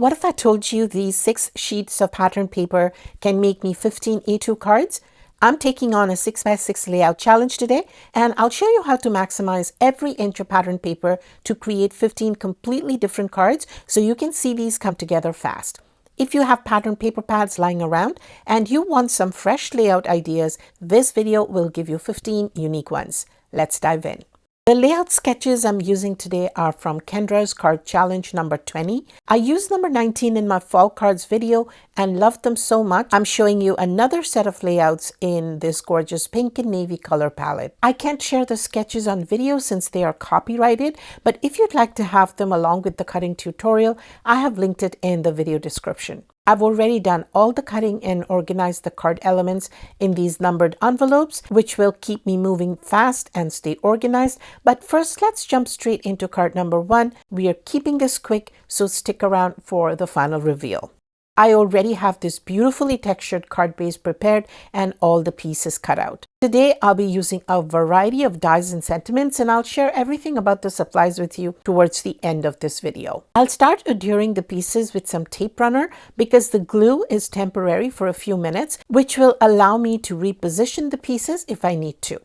What if I told you these 6 sheets of pattern paper can make me 15 A2 cards? I'm taking on a 6x6 layout challenge today, and I'll show you how to maximize every inch of pattern paper to create 15 completely different cards so you can see these come together fast. If you have pattern paper pads lying around and you want some fresh layout ideas, this video will give you 15 unique ones. Let's dive in. The layout sketches I'm using today are from Kendra's Card Challenge number 20. I used number 19 in my fall cards video and loved them so much, I'm showing you another set of layouts in this gorgeous pink and navy color palette. I can't share the sketches on video since they are copyrighted, but if you'd like to have them along with the cutting tutorial, I have linked it in the video description. I've already done all the cutting and organized the card elements in these numbered envelopes, which will keep me moving fast and stay organized. But first, let's jump straight into card number 1. We are keeping this quick, so stick around for the final reveal. I already have this beautifully textured card base prepared and all the pieces cut out. Today, I'll be using a variety of dies and sentiments, and I'll share everything about the supplies with you towards the end of this video. I'll start adhering the pieces with some tape runner because the glue is temporary for a few minutes, which will allow me to reposition the pieces if I need to.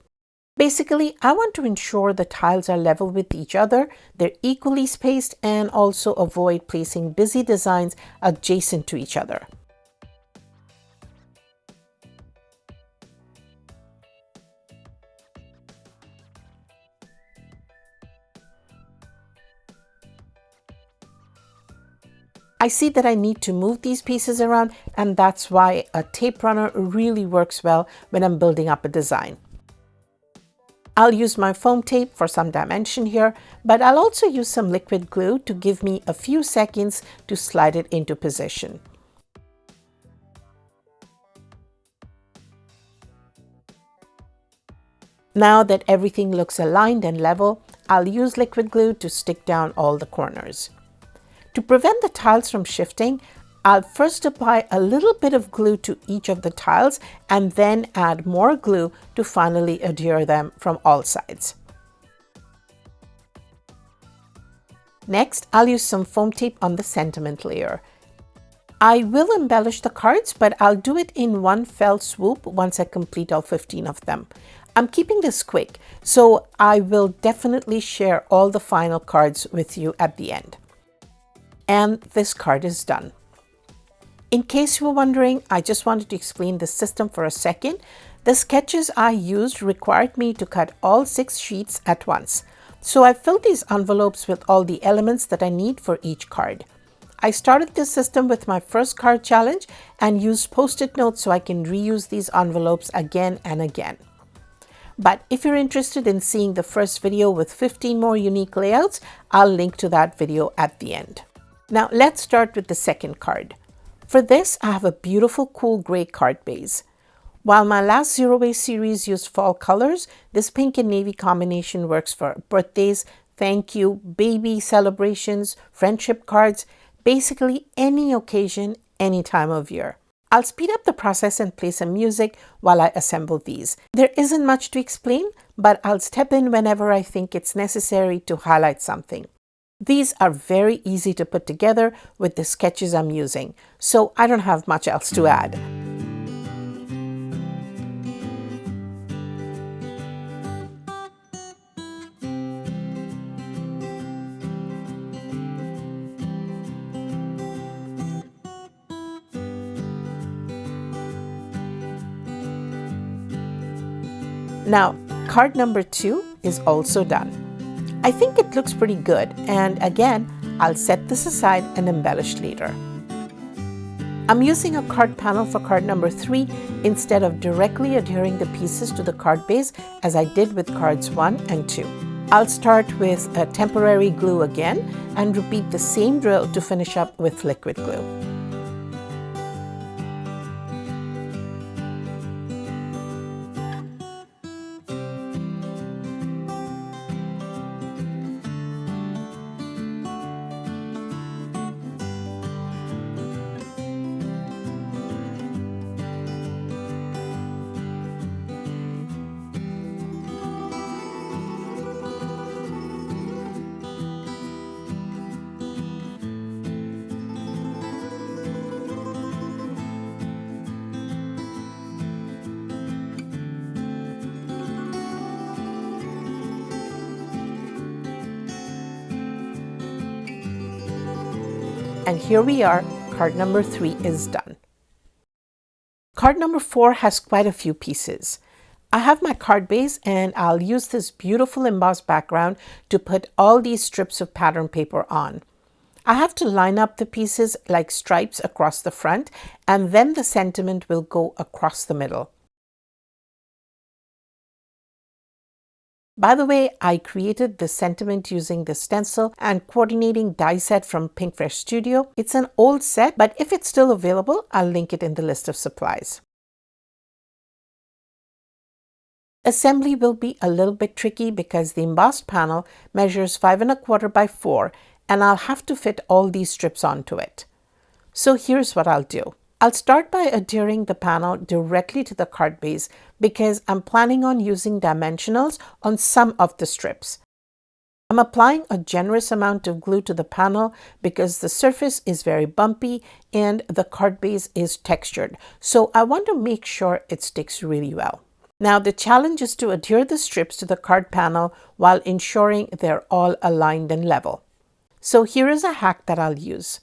Basically, I want to ensure the tiles are level with each other, they're equally spaced, and also avoid placing busy designs adjacent to each other. I see that I need to move these pieces around, and that's why a tape runner really works well when I'm building up a design. I'll use my foam tape for some dimension here, but I'll also use some liquid glue to give me a few seconds to slide it into position. Now that everything looks aligned and level, I'll use liquid glue to stick down all the corners. To prevent the tiles from shifting, I'll first apply a little bit of glue to each of the tiles and then add more glue to finally adhere them from all sides. Next, I'll use some foam tape on the sentiment layer. I will embellish the cards, but I'll do it in one fell swoop once I complete all 15 of them. I'm keeping this quick, so I will definitely share all the final cards with you at the end. And this card is done. In case you were wondering, I just wanted to explain the system for a second. The sketches I used required me to cut all 6 sheets at once. So I filled these envelopes with all the elements that I need for each card. I started this system with my first card challenge and used post-it notes so I can reuse these envelopes again and again. But if you're interested in seeing the first video with 15 more unique layouts, I'll link to that video at the end. Now let's start with the second card. For this, I have a beautiful cool gray card base. While my last Zero Waste series used fall colors, this pink and navy combination works for birthdays, thank you, baby celebrations, friendship cards, basically any occasion, any time of year. I'll speed up the process and play some music while I assemble these. There isn't much to explain, but I'll step in whenever I think it's necessary to highlight something. These are very easy to put together with the sketches I'm using, so I don't have much else to add. Now, card number 2 is also done. I think it looks pretty good, and again, I'll set this aside and embellish later. I'm using a card panel for card number 3 instead of directly adhering the pieces to the card base as I did with cards 1 and 2. I'll start with a temporary glue again and repeat the same drill to finish up with liquid glue. And here we are, card number 3 is done. Card number 4 has quite a few pieces. I have my card base and I'll use this beautiful embossed background to put all these strips of pattern paper on. I have to line up the pieces like stripes across the front, and then the sentiment will go across the middle. By the way, I created the sentiment using the stencil and coordinating die set from Pinkfresh Studio. It's an old set, but if it's still available, I'll link it in the list of supplies. Assembly will be a little bit tricky because the embossed panel measures 5 1/4 by 4, and I'll have to fit all these strips onto it. So here's what I'll do. I'll start by adhering the panel directly to the card base because I'm planning on using dimensionals on some of the strips. I'm applying a generous amount of glue to the panel because the surface is very bumpy and the card base is textured, so I want to make sure it sticks really well. Now the challenge is to adhere the strips to the card panel while ensuring they're all aligned and level. So here is a hack that I'll use.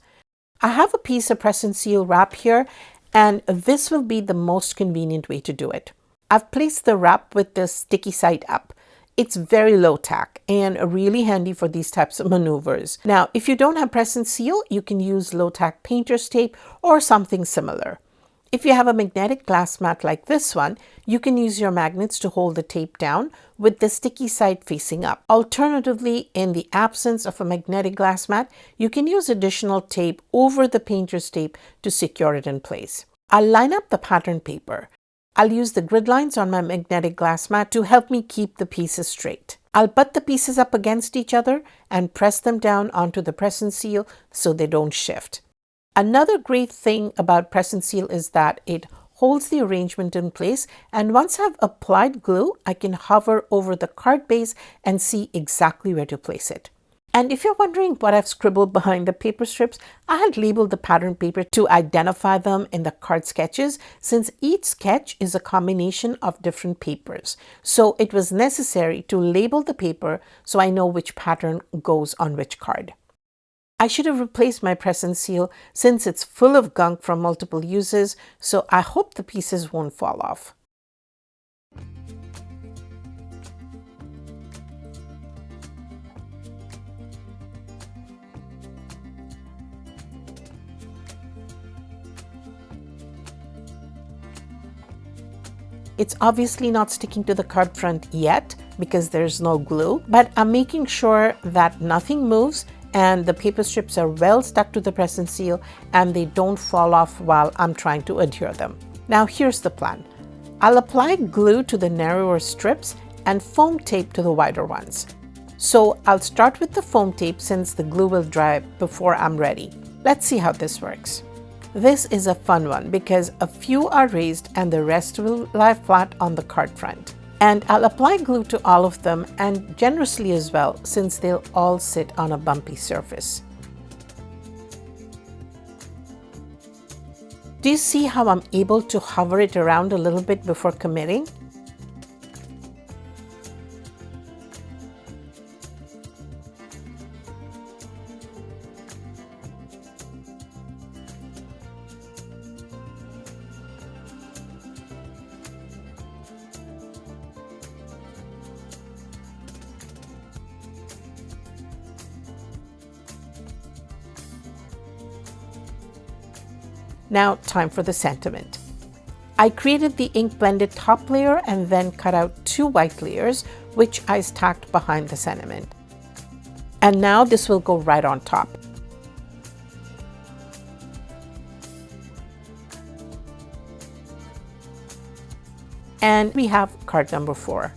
I have a piece of press and seal wrap here, and this will be the most convenient way to do it. I've placed the wrap with the sticky side up. It's very low tack and really handy for these types of maneuvers. Now, if you don't have press and seal, you can use low tack painter's tape or something similar. If you have a magnetic glass mat like this one, you can use your magnets to hold the tape down with the sticky side facing up. Alternatively, in the absence of a magnetic glass mat, you can use additional tape over the painter's tape to secure it in place. I'll line up the pattern paper. I'll use the grid lines on my magnetic glass mat to help me keep the pieces straight. I'll butt the pieces up against each other and press them down onto the press and seal so they don't shift. Another great thing about press and seal is that it holds the arrangement in place, and once I've applied glue, I can hover over the card base and see exactly where to place it. And if you're wondering what I've scribbled behind the paper strips, I had labeled the pattern paper to identify them in the card sketches, since each sketch is a combination of different papers. So it was necessary to label the paper so I know which pattern goes on which card. I should have replaced my press and seal since it's full of gunk from multiple uses, so I hope the pieces won't fall off. It's obviously not sticking to the card front yet because there's no glue, but I'm making sure that nothing moves and the paper strips are well stuck to the press and seal and they don't fall off while I'm trying to adhere them. Now here's the plan. I'll apply glue to the narrower strips and foam tape to the wider ones. So I'll start with the foam tape since the glue will dry before I'm ready. Let's see how this works. This is a fun one because a few are raised and the rest will lie flat on the card front. And I'll apply glue to all of them, and generously as well, since they'll all sit on a bumpy surface. Do you see how I'm able to hover it around a little bit before committing? Now, time for the sentiment. I created the ink blended top layer and then cut out 2 white layers, which I stacked behind the sentiment. And now this will go right on top. And we have card number 4.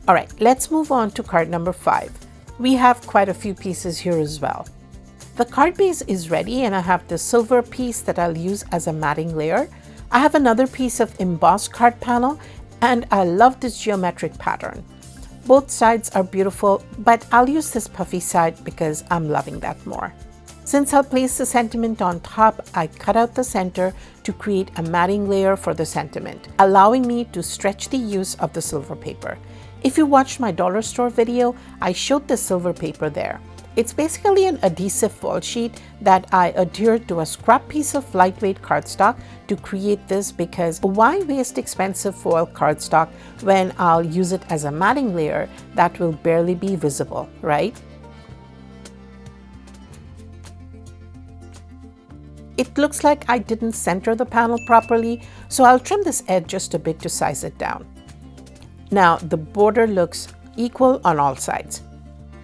All right, let's move on to card number 5. We have quite a few pieces here as well. The card base is ready and I have the silver piece that I'll use as a matting layer. I have another piece of embossed card panel and I love this geometric pattern. Both sides are beautiful, but I'll use this puffy side because I'm loving that more. Since I'll place the sentiment on top, I cut out the center to create a matting layer for the sentiment, allowing me to stretch the use of the silver paper. If you watched my dollar store video, I showed the silver paper there. It's basically an adhesive foil sheet that I adhered to a scrap piece of lightweight cardstock to create this, because why waste expensive foil cardstock when I'll use it as a matting layer that will barely be visible, right? It looks like I didn't center the panel properly, so I'll trim this edge just a bit to size it down. Now the border looks equal on all sides.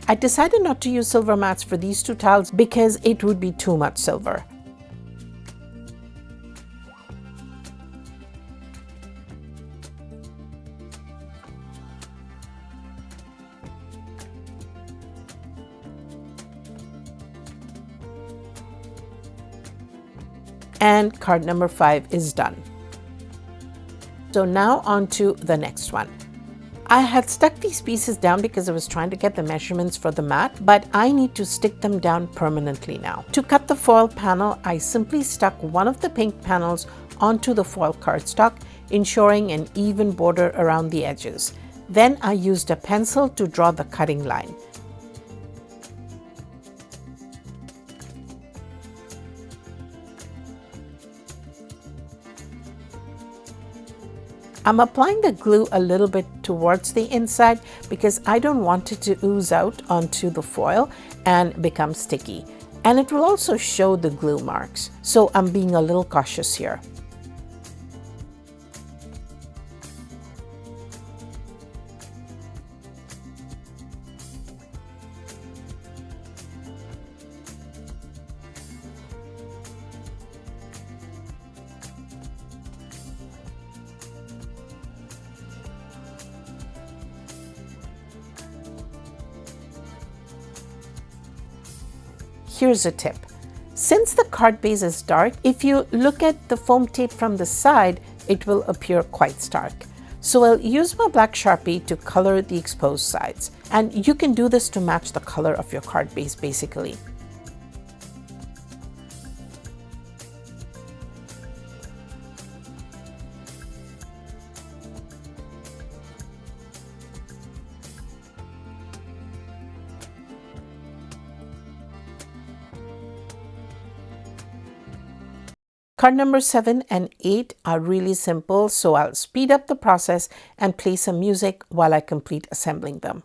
I decided not to use silver mats for these two tiles because it would be too much silver. And card number 5 is done. So now on to the next one. I had stuck these pieces down because I was trying to get the measurements for the mat, but I need to stick them down permanently now. To cut the foil panel, I simply stuck one of the pink panels onto the foil cardstock, ensuring an even border around the edges. Then I used a pencil to draw the cutting line. I'm applying the glue a little bit towards the inside because I don't want it to ooze out onto the foil and become sticky. And it will also show the glue marks, so I'm being a little cautious here. Here's a tip. Since the card base is dark, if you look at the foam tape from the side, it will appear quite stark. So I'll use my black Sharpie to color the exposed sides. And you can do this to match the color of your card base basically. Card number 7 and 8 are really simple, so I'll speed up the process and play some music while I complete assembling them.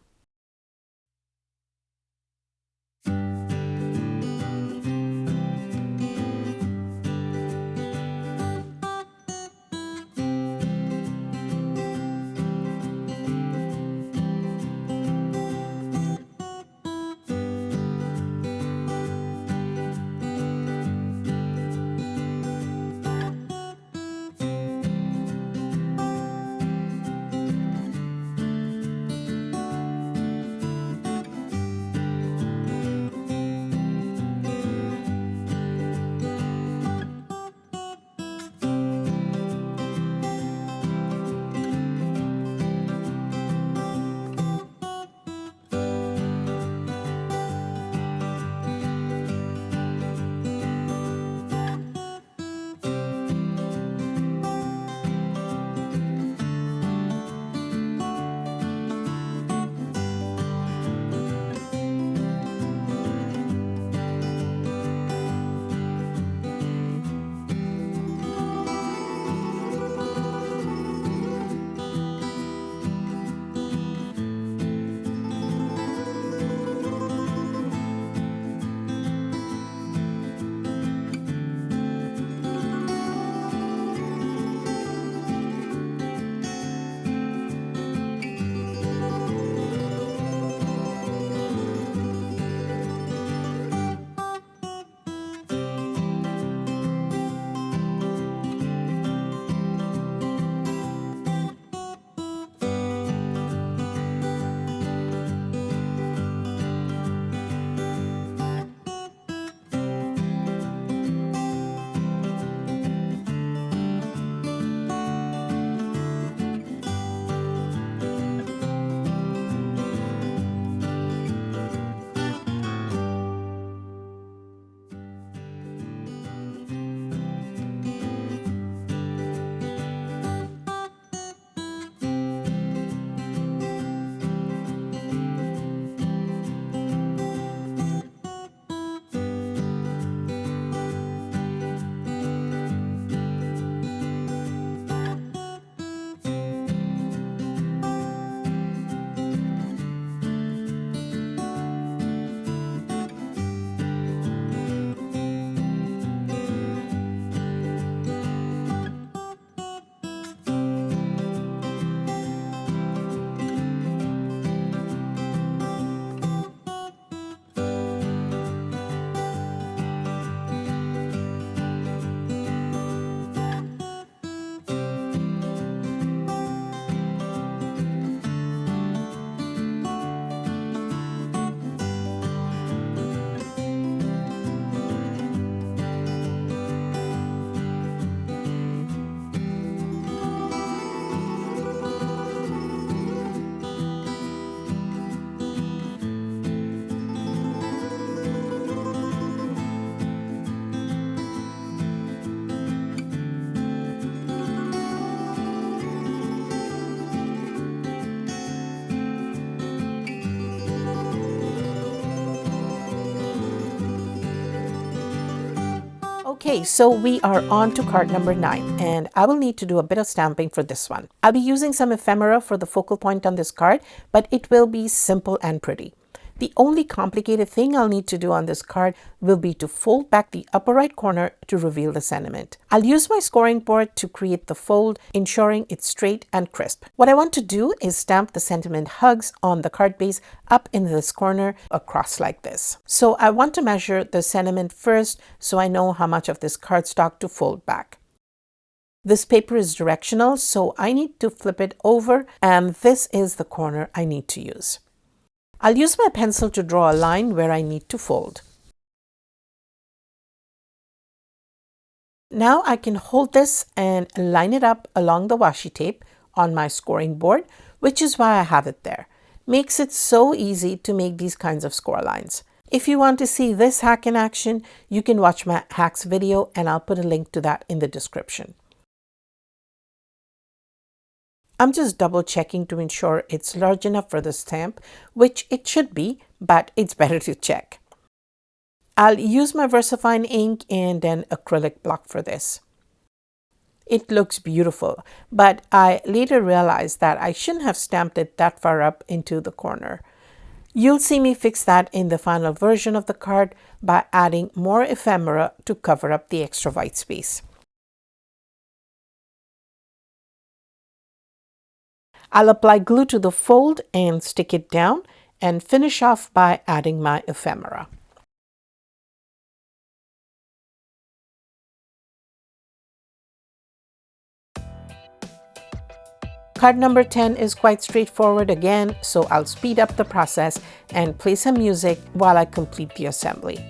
Okay, so we are on to card number 9, and I will need to do a bit of stamping for this one. I'll be using some ephemera for the focal point on this card, but it will be simple and pretty. The only complicated thing I'll need to do on this card will be to fold back the upper right corner to reveal the sentiment. I'll use my scoring board to create the fold, ensuring it's straight and crisp. What I want to do is stamp the sentiment hugs on the card base up in this corner across like this. So I want to measure the sentiment first so I know how much of this cardstock to fold back. This paper is directional, so I need to flip it over, and this is the corner I need to use. I'll use my pencil to draw a line where I need to fold. Now I can hold this and line it up along the washi tape on my scoring board, which is why I have it there. Makes it so easy to make these kinds of score lines. If you want to see this hack in action, you can watch my hacks video, and I'll put a link to that in the description. I'm just double checking to ensure it's large enough for the stamp, which it should be, but it's better to check. I'll use my VersaFine ink and an acrylic block for this. It looks beautiful, but I later realized that I shouldn't have stamped it that far up into the corner. You'll see me fix that in the final version of the card by adding more ephemera to cover up the extra white space. I'll apply glue to the fold and stick it down, and finish off by adding my ephemera. Card number 10 is quite straightforward again, so I'll speed up the process and play some music while I complete the assembly.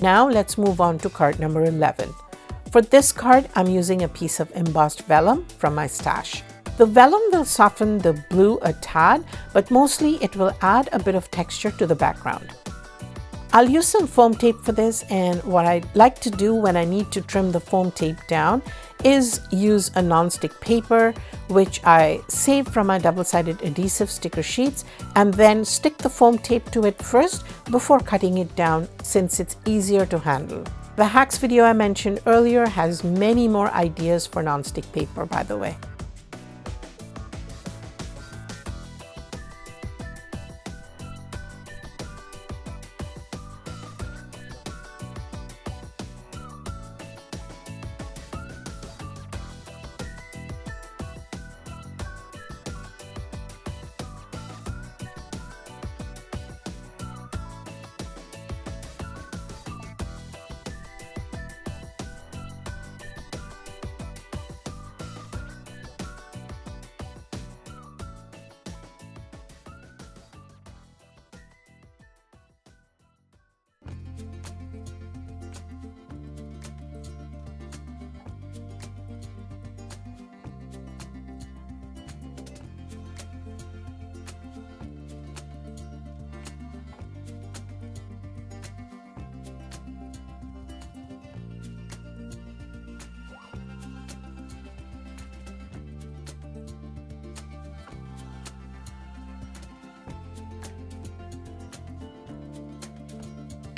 Now let's move on to card number 11. For this card, I'm using a piece of embossed vellum from my stash. The vellum will soften the blue a tad, but mostly it will add a bit of texture to the background. I'll use some foam tape for this, and what I like to do when I need to trim the foam tape down is use a non-stick paper, which I save from my double-sided adhesive sticker sheets, and then stick the foam tape to it first before cutting it down, since it's easier to handle. The hacks video I mentioned earlier has many more ideas for non-stick paper, by the way.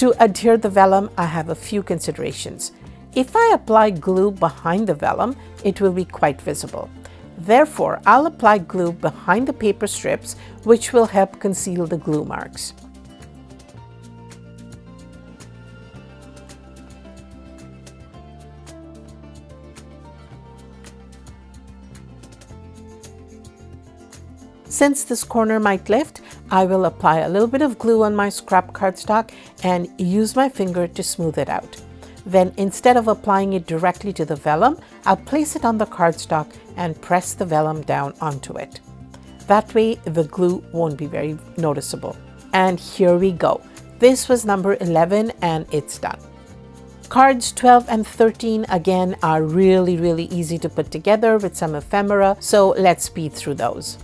To adhere the vellum, I have a few considerations. If I apply glue behind the vellum, it will be quite visible. Therefore, I'll apply glue behind the paper strips, which will help conceal the glue marks. Since this corner might lift, I will apply a little bit of glue on my scrap cardstock and use my finger to smooth it out. Then, instead of applying it directly to the vellum, I'll place it on the cardstock and press the vellum down onto it. That way, the glue won't be very noticeable. And here we go. This was number 11 and it's done. Cards 12 and 13 again are really easy to put together with some ephemera, so let's speed through those.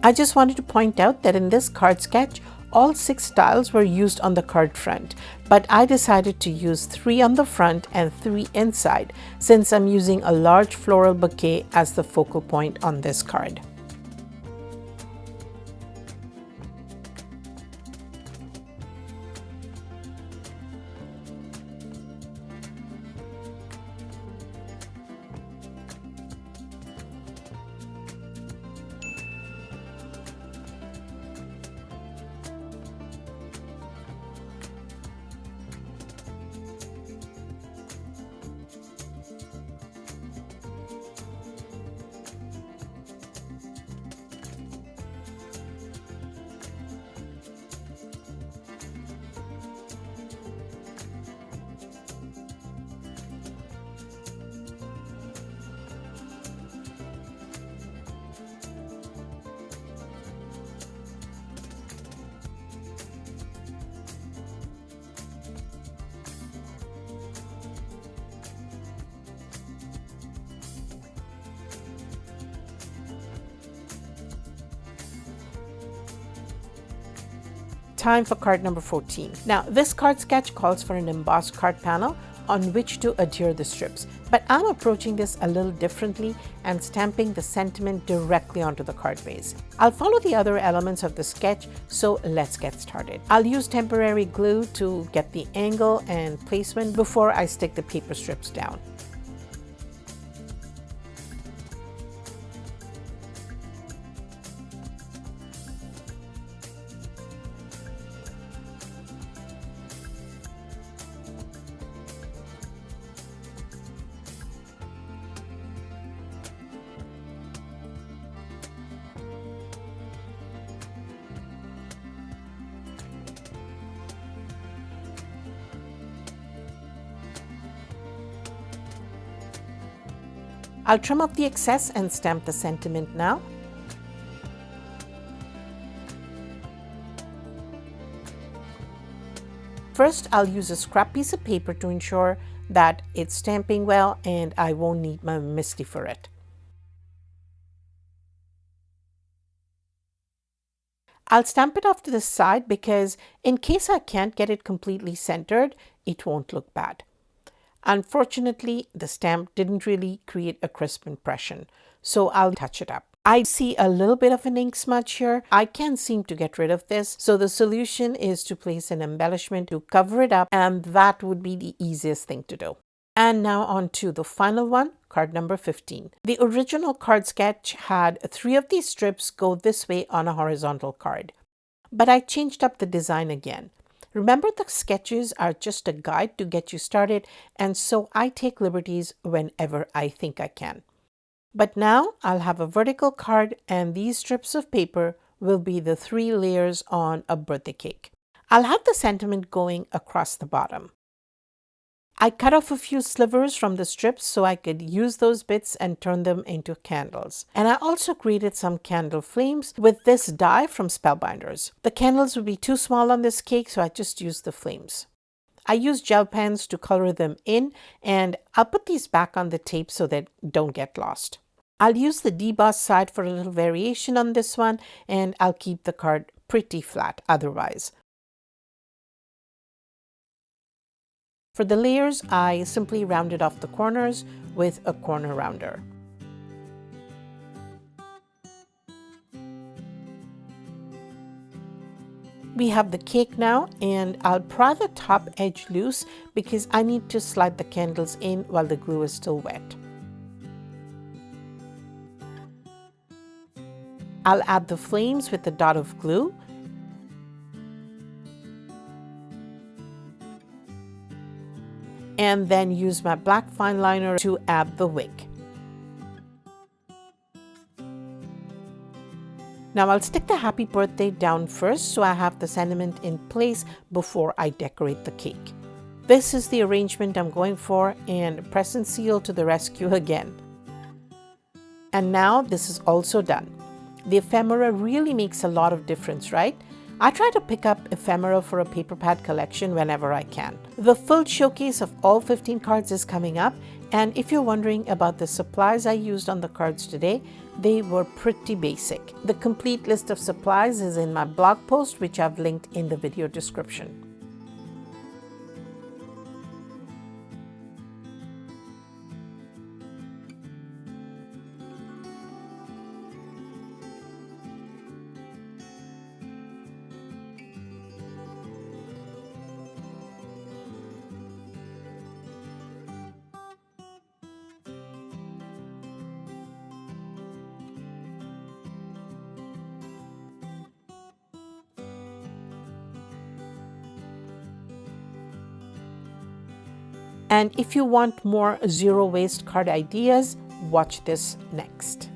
I just wanted to point out that in this card sketch, all 6 tiles were used on the card front, but I decided to use 3 on the front and 3 inside since I'm using a large floral bouquet as the focal point on this card. Time for card number 14. Now, this card sketch calls for an embossed card panel on which to adhere the strips, but I'm approaching this a little differently and stamping the sentiment directly onto the card base. I'll follow the other elements of the sketch, so let's get started. I'll use temporary glue to get the angle and placement before I stick the paper strips down. I'll trim off the excess and stamp the sentiment now. First, I'll use a scrap piece of paper to ensure that it's stamping well and I won't need my MISTI for it. I'll stamp it off to the side because in case I can't get it completely centered, it won't look bad. Unfortunately, the stamp didn't really create a crisp impression, so I'll touch it up. I see a little bit of an ink smudge here. I can't seem to get rid of this. So the solution is to place an embellishment to cover it up, and that would be the easiest thing to do. And now on to the final one, card number 15. The original card sketch had 3 of these strips go this way on a horizontal card. But I changed up the design again. Remember, the sketches are just a guide to get you started, and so I take liberties whenever I think I can. But now I'll have a vertical card, and these strips of paper will be the 3 layers on a birthday cake. I'll have the sentiment going across the bottom. I cut off a few slivers from the strips so I could use those bits and turn them into candles. And I also created some candle flames with this die from Spellbinders. The candles would be too small on this cake, so I just used the flames. I use gel pens to color them in, and I'll put these back on the tape so they don't get lost. I'll use the deboss side for a little variation on this one, and I'll keep the card pretty flat otherwise. For the layers, I simply rounded off the corners with a corner rounder. We have the cake now, and I'll pry the top edge loose because I need to slide the candles in while the glue is still wet. I'll add the flames with a dot of glue. And then use my black fine liner to add the wick. Now I'll stick the happy birthday down first so I have the sentiment in place before I decorate the cake. This is the arrangement I'm going for, and press and seal to the rescue again. And now this is also done. The ephemera really makes a lot of difference, right? I try to pick up ephemera for a paper pad collection whenever I can. The full showcase of all 15 cards is coming up, and if you're wondering about the supplies I used on the cards today, they were pretty basic. The complete list of supplies is in my blog post, which I've linked in the video description. And if you want more zero waste card ideas, watch this next.